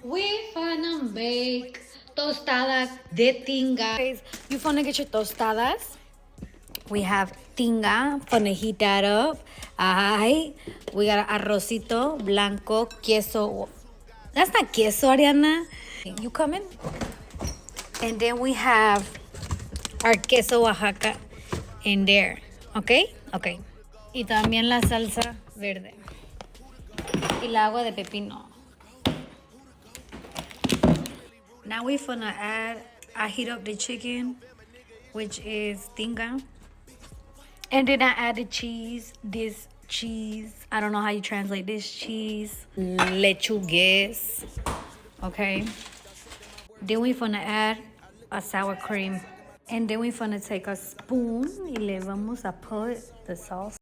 We finna make tostadas de tinga. Guys, you finna get your tostadas. We have tinga, finna heat that up. Ay, we got arrocito blanco, queso. That's not queso, Ariana. You coming? And then we have our queso Oaxaca in there. Okay? Okay. Y también la salsa verde. Y la agua de pepino. Now we finna add, I heat up the chicken, which is tinga. And then I add the cheese, this cheese. I don't know how you translate this cheese. Lechugues. Okay. Then we finna add a sour cream. And then we finna take a spoon y le vamos a put the sauce.